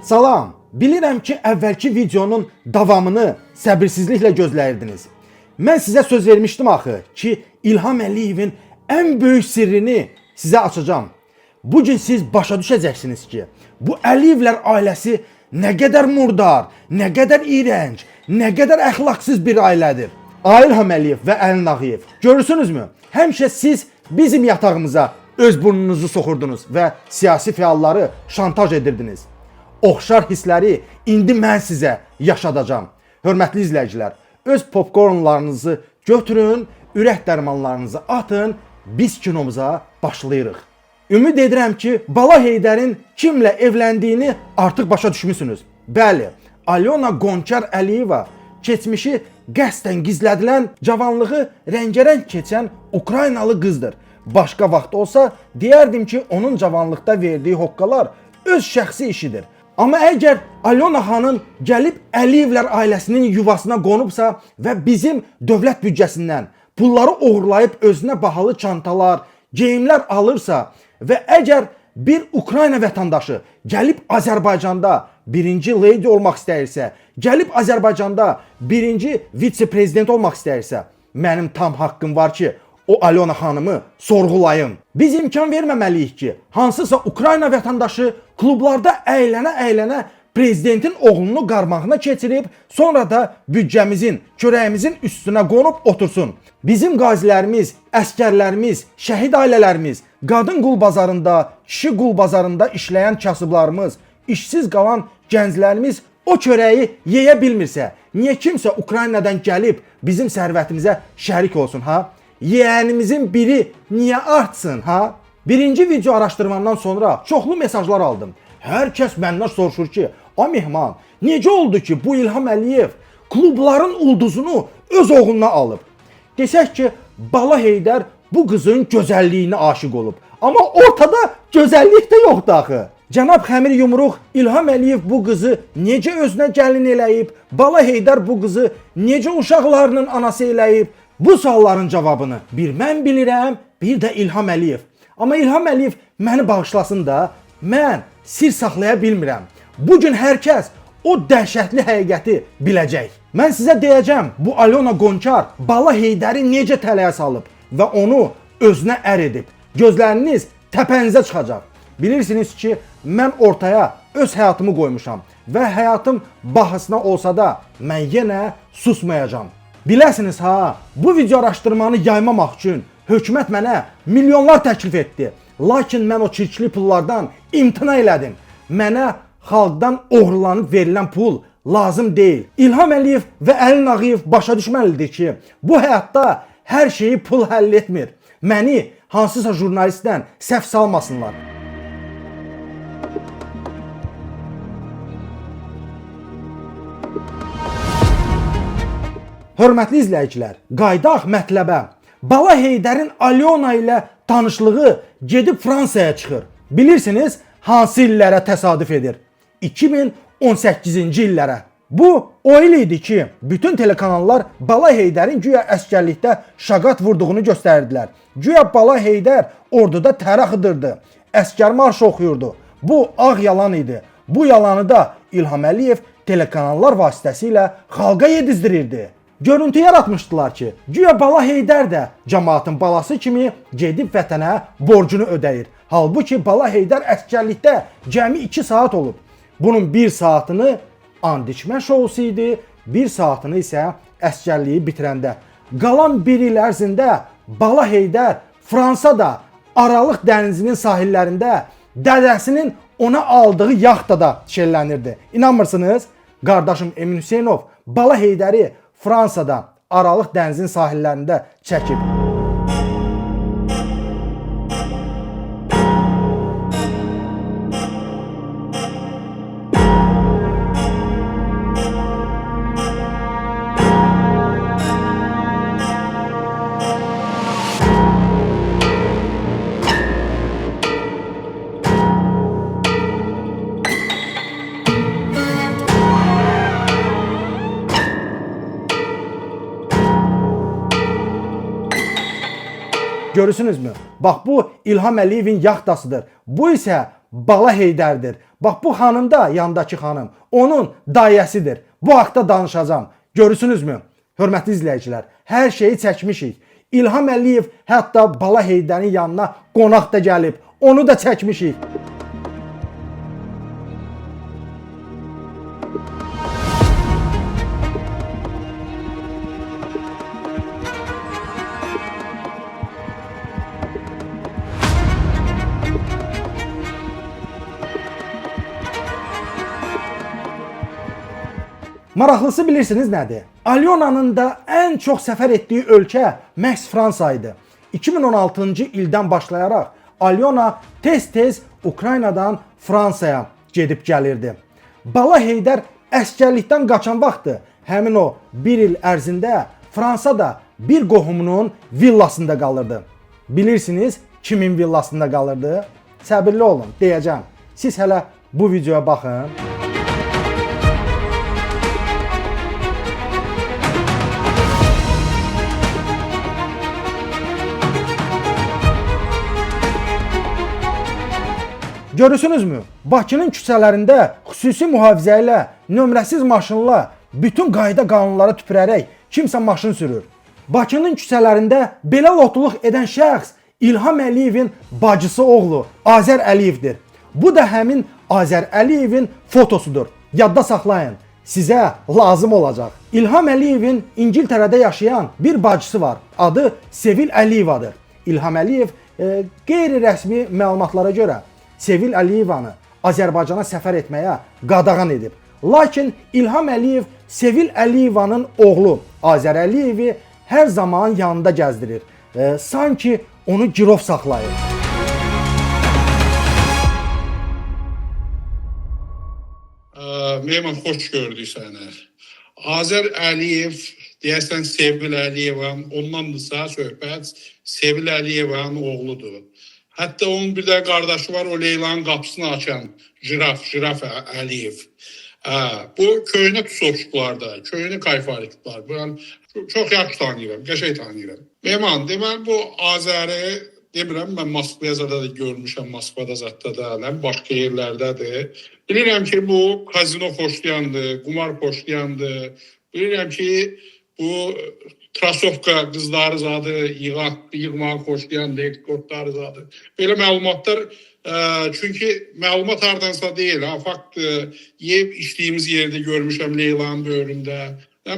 Salam, bilirəm ki, əvvəlki videonun davamını səbirsizliklə gözləyirdiniz. Mən sizə söz vermişdim axı ki, İlham Əliyevin ən böyük sirrini sizə açacağım. Bugün siz başa düşəcəksiniz ki, bu Əliyevlər ailəsi nə qədər murdar, nə qədər iyrənc, nə qədər əxlaqsız bir ailədir. İlham Əliyev və Əlin Ağayev, görürsünüzmü? Həmişə siz bizim yatağımıza öz burnunuzu soxurdunuz və siyasi fəalları şantaj edirdiniz. Oxşar hissləri indi mən sizə yaşadacağım. Hörmətli izləyicilər, öz popcornlarınızı götürün, ürək dərmanlarınızı atın, biz kinomuza başlayırıq. Ümid edirəm ki, Bala Heydərin kimlə evləndiyini artıq başa düşmüsünüz. Bəli, Alyona Gonçar Əliyeva keçmişi qəsdən gizlədilən, cavanlığı rəngərəng keçən Ukraynalı qızdır. Başqa vaxt olsa deyərdim ki, onun cavanlıqda verdiyi hoqqalar öz şəxsi işidir. Amma əgər Alyona xanım gəlib Əliyevlər ailəsinin yuvasına qonubsa və bizim dövlət büdcəsindən pulları oğurlayıb özünə bahalı çantalar, geyimlər alırsa və əgər bir Ukrayna vətəndaşı gəlib Azərbaycanda birinci lady olmaq istəyirsə, gəlib Azərbaycanda birinci vitse-prezident olmaq istəyirsə, mənim tam haqqım var ki, o Alyona xanımı sorğulayım. Biz imkan verməməliyik ki, hansısa Ukrayna vətəndaşı klublarda əylənə-əylənə prezidentin oğlunu qarmağına keçirib, sonra da büdcəmizin, çörəyimizin üstünə qonub otursun. Bizim qazilərimiz, əskərlərimiz, şəhid ailələrimiz, qadın qul bazarında, kişi qul bazarında işləyən kasıblarımız, işsiz qalan gənclərimiz o çörəyi yeyə bilmirsə, niyə kimsə Ukraynadan gəlib bizim sərvətimizə şərik olsun, ha? Yeğənimizin biri niyə artsın, ha? Birinci video araşdırmamdan sonra çoxlu mesajlar aldım. Hər kəs məndən soruşur ki, "A Mehman, necə oldu ki, bu İlham Əliyev klubların ulduzunu öz oğluna alıb?" Desək ki, Bala Heydər bu qızın gözəlliyinə aşiq olub. Amma ortada gözəllik də yoxdur axı. Cənab Xəmir Yumruq İlham Əliyev bu qızı necə özünə gəlin eləyib? Bala Heydər bu qızı necə uşaqlarının anası eləyib? Bu sualların cavabını bir mən bilirəm, bir də İlham Əliyev. Amma İlham Əliyev məni bağışlasın da, mən sir saxlaya bilmirəm. Bugün hər kəs o dəhşətli həqiqəti biləcək. Mən sizə deyəcəm, bu Alyona Gonçar Bala Heydəri necə tələyə salıb və onu özünə ər edib. Gözləriniz təpənizə çıxacaq. Bilirsiniz ki, mən ortaya öz həyatımı qoymuşam və həyatım bahasına olsa da mən yenə susmayacağam. Biləsiniz ha, bu video araşdırmanı yaymamaq üçün hökumət mənə milyonlar təklif etdi. Lakin mən o çirkli pullardan imtina elədim. Mənə xalqdan oğurlanıb verilən pul lazım deyil. İlham Əliyev və Əlin Ağayev başa düşməlidir ki, bu həyatda hər şeyi pul həll etmir. Məni hansısa jurnalistdən səhv salmasınlar. Hörmətli izləyicilər, qaydaq mətləbə. Bala Heydərin Alyona ilə tanışlığı gedib Fransaya çıxır. Bilirsiniz, hansı illərə təsadüf edir? 2018-ci illərə. Bu o il idi ki, bütün telekanallar Bala Heydərin güya əskərlikdə şaqat vurduğunu göstərdilər. Güya Bala Heydər orduda tərə xıdırdı, əskər marşı oxuyurdu. Bu ağ yalan idi. Bu yalanı da İlham Əliyev telekanallar vasitəsilə xalqa yedizdirirdi. Görüntü yaratmışdılar ki, güya Bala Heydər də cəmaatın balası kimi gedib vətənə borcunu ödəyir. Halbuki Bala Heydər əskərlikdə cəmi 2 saat olub. Bunun 1 saatını and içmə şousu idi, 1 saatını isə əskərliyi bitirəndə. Qalan 1 il ərzində Bala Heydər Fransada, Aralıq dənizinin sahillərində dədəsinin ona aldığı yaxtada şəllənirdi. İnanmırsınız? Qardaşım Emin Hüseynov Bala Heydəri Fransada, Aralıq dənizinin sahillərində çəkib. Görürsünüzmü? Bax bu İlham Əliyevin yaxtasıdır. Bu isə Bala Heydərdir. Bax bu xanım da, yandakı xanım, onun dayəsidir. Bu haqda danışacağam. Görürsünüzmü? Hörmətli izləyicilər, hər şeyi çəkmişik. İlham Əliyev hətta Bala Heydərin yanına qonaq da gəlib. Onu da çəkmişik. Maraqlısı bilirsiniz nədir? Alyonanın da ən çox səfər etdiyi ölkə məhz Fransa idi. 2016-cı ildən başlayaraq Alyona tez-tez Ukraynadan Fransaya gedib gəlirdi. Bala Heydər əsgərlikdən qaçan vaxtı həmin o bir il ərzində Fransada bir qohumunun villasında qalırdı. Bilirsiniz kimin villasında qalırdı? Səbirli olun, deyəcəm. Siz hələ bu videoya baxın. Görürsünüzmü? Bakının küçələrində xüsusi mühafizə ilə, nömrəsiz maşınla, bütün qayda qanunlara tüpürərək kimsə maşın sürür. Bakının küçələrində belə lotuluq edən şəxs İlham Əliyevin bacısı oğlu Azər Əliyevdir. Bu da həmin Azər Əliyevin fotosudur. Yadda saxlayın, sizə lazım olacaq. İlham Əliyevin İngiltərədə yaşayan bir bacısı var. Adı Sevil Əliyevadır. İlham Əliyev qeyri-rəsmi məlumatlara görə Sevil Əliyevanı Azərbaycana səfər etməyə qadağan edib. Lakin İlham Əliyev Sevil Əliyevanın oğlu Azər Əliyevi hər zaman yanında gəzdirir. Sanki onu girov saxlayır. Mehman, xoş gördük səni. Azər Əliyev, deyəsən Sevil Əliyevan, ondandısa söhbət Sevil Əliyevanın oğludur. Hətta onun bir də qardaşı var, o Leylanın qapısını açan Jiraf Əliyev. Bu köhnə Tusovçuqlarda, köhnə Kayfariklər. Ben çox yaxşı tanıyıram, qəşəng tanıyıram. Mehman, deməli bu Azəri, demirəm, mən Moskvaya da görmüşəm, Moskvada zətdə də, başqa yerlərdədir. Bilirəm ki, bu kazino xoşlayandır, qumar xoşlayandır. Bilirəm ki, bu Trasovka qızları zadı, yığmağı xoşlayan dekortları zadı. Belə məlumatlar, çünki məlumat hardansa deyil, fakt yeyib içdiyimiz yerdə görmüşəm Leylanın böyründə.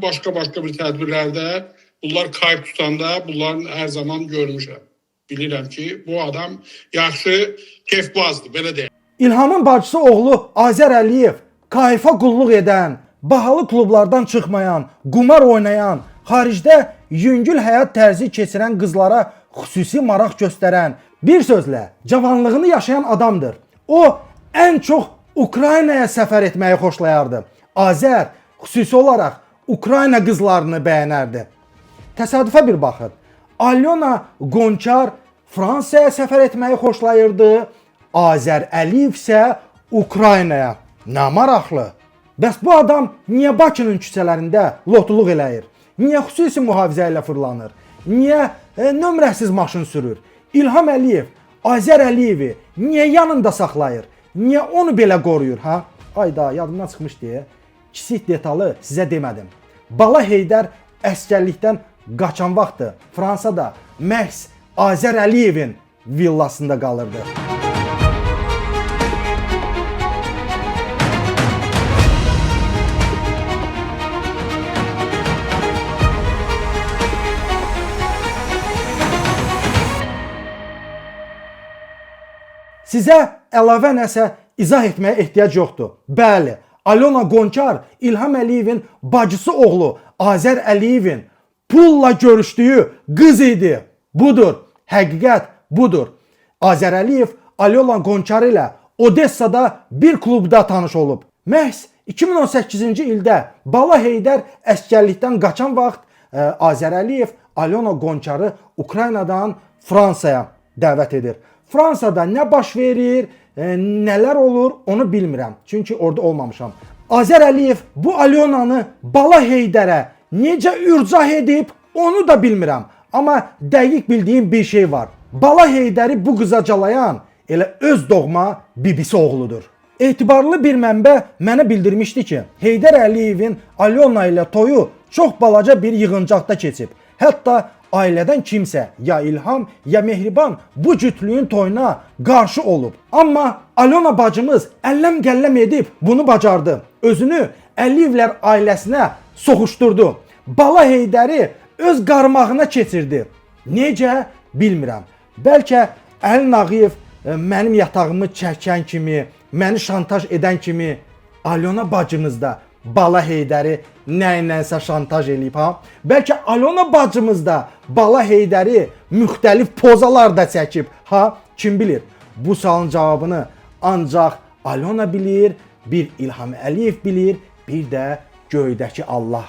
Başqa bir tədbirlərdə bunlar kayıp tutanda bunların hər zaman görmüşəm. Bilirəm ki, bu adam yaxşı keyfbazdır, belə deyək. İlhamın bacısı oğlu Azər Əliyev kayfa qulluq edən, bahalı klublardan çıxmayan, qumar oynayan, xaricdə yüngül həyat tərzi keçirən qızlara xüsusi maraq göstərən, bir sözlə cavanlığını yaşayan adamdır. O ən çox Ukraynaya səfər etməyi xoşlayardı. Azər xüsusi olaraq Ukrayna qızlarını bəyənərdi. Təsadüfə bir baxın. Alyona Qonçar Fransaya səfər etməyi xoşlayırdı. Azər Əliyev isə Ukraynaya. Nə maraqlı. Bəs bu adam niyə Bakının küçələrində lotuluq eləyir? Niyə xüsusi mühafizə ilə fırlanır? Niyə nömrəsiz maşın sürür? İlham Əliyev Azər Əliyevi niyə yanında saxlayır? Niyə onu belə qoruyur, ha? Ayda, yadımdan çıxmış deyə kiçik detalı sizə demədim. Bala Heydər əsgərlikdən qaçan vaxtı Fransada məhz Azər Əliyevin villasında qalırdı. Sizə əlavə nəsə izah etməyə ehtiyac yoxdur. Bəli, Alyona Qonçar İlham Əliyevin bacısı oğlu Azər Əliyevin pulla görüşdüyü qız idi. Budur, həqiqət budur. Azər Əliyev Alyona Qonçar ilə Odessada bir klubda tanış olub. Məhz 2018-ci ildə Bala Heydər əsgərlikdən qaçan vaxt Azər Əliyev Alyona Qonçarı Ukraynadan Fransaya dəvət edir. Fransada nə baş verir, nələr olur onu bilmirəm. Çünki orada olmamışam. Azər Əliyev bu Alyonanı Bala Heydərə necə ürcah edib onu da bilmirəm. Amma dəqiq bildiyim bir şey var. Bala Heydəri bu qıza calayan elə öz doğma bibisi oğludur. Etibarlı bir mənbə mənə bildirmişdi ki, Heydər Əliyevin Alyona ilə toyu çox balaca bir yığıncaqda keçib. Hətta ailədən kimsə, ya İlham, ya Mehriban bu cütlüyün toyuna qarşı olub. Amma Alyona bacımız əlləm gəlləm edib bunu bacardı. Özünü Əliyevlər ailəsinə soxuşdurdu. Bala Heydəri öz qarmağına keçirdi. Necə? Bilmirəm. Bəlkə Əli Nağıyev mənim yatağımı çəkən kimi, məni şantaj edən kimi Alyona bacımız da Bala Heydəri nəyinsə şantaj eləyib ha? Bəlkə Alyona bacımız da Bala Heydəri müxtəlif pozalarda çəkib ha? Kim bilir? Bu sualın cavabını ancaq Alyona bilir, bir İlham Əliyev bilir, bir də göydəki Allah.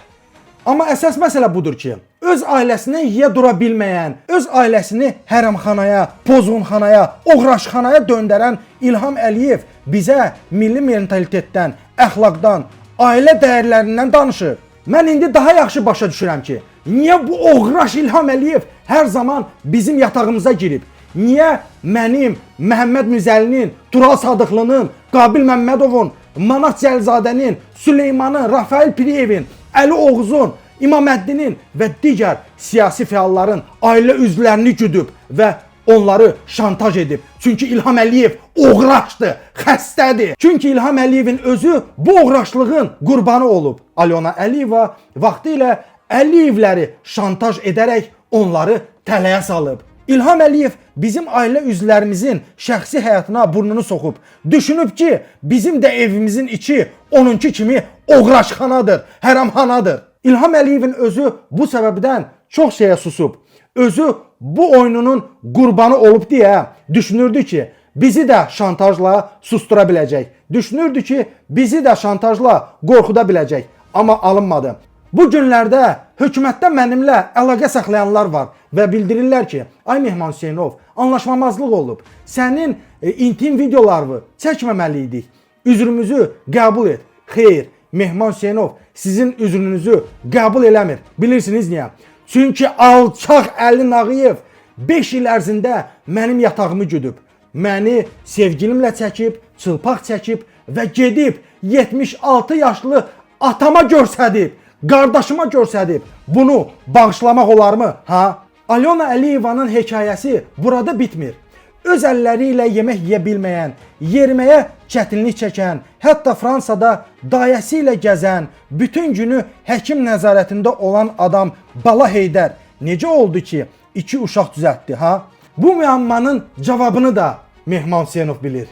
Amma əsas məsələ budur ki, öz ailəsindən yiyə dura bilməyən, öz ailəsini hərəmxanaya, pozğunxanaya, oğraşxanaya döndərən İlham Əliyev bizə milli mentalitetdən, əxlaqdan, ailə dəyərlərindən danışır. Mən indi daha yaxşı başa düşürəm ki, niyə bu oğraş İlham Əliyev hər zaman bizim yatağımıza girib? Niyə mənim, Məhəmməd Müzəlinin, Tural Sadıqlının, Qabil Məmmədovun, Manat Cəlzadənin, Süleymanın, Rafael Piriyevin, Əli Oğuzun, İmaməddinin və digər siyasi fəalların ailə üzvlərini güdüb və onları şantaj edib. Çünki İlham Əliyev oğraşdır, xəstədir. Çünki İlham Əliyevin özü bu oğraşlığın qurbanı olub. Alyona Əliyeva vaxtilə Əliyevləri şantaj edərək onları tələyə salıb. İlham Əliyev bizim ailə üzvlərimizin şəxsi həyatına burnunu soxub. Düşünüb ki, bizim də evimizin içi onunki kimi oğraşxanadır, hərəmxanadır. İlham Əliyevin özü bu səbəbdən çox şeyə susub. Özü bu oyununun qurbanı olub deyə düşünürdü ki, bizi də şantajla sustura biləcək. Düşünürdü ki, bizi də şantajla qorxuda biləcək. Amma alınmadı. Bu günlərdə hökumətdə mənimlə əlaqə saxlayanlar var və bildirirlər ki, ay Mehman Hüseynov, anlaşmamazlıq olub. Sənin intim videolarını çəkməməliydik. Üzrümüzü qəbul et. Xeyr, Mehman Hüseynov sizin üzrünüzü qəbul eləmir. Bilirsiniz niyə? Çünki alçaq Əli Nağıyev 5 il ərzində mənim yatağımı güdüb. Məni sevgilimlə çəkib, çılpaq çəkib və gedib 76 yaşlı atama göstərib. Qardaşıma göstərib. Bunu bağışlamaq olarmı? Ha? Alyona Əliyevanın hekayəsi burada bitmir. Öz əlləri ilə yemək yeyə bilməyən, yeriməyə çətinlik çəkən, hətta Fransada dayəsi ilə gəzən, bütün günü həkim nəzarətində olan adam Bala Heydər necə oldu ki, 2 uşaq düzəltdi, ha? Bu müəmmanın cavabını da Mehman Hüseynov bilir.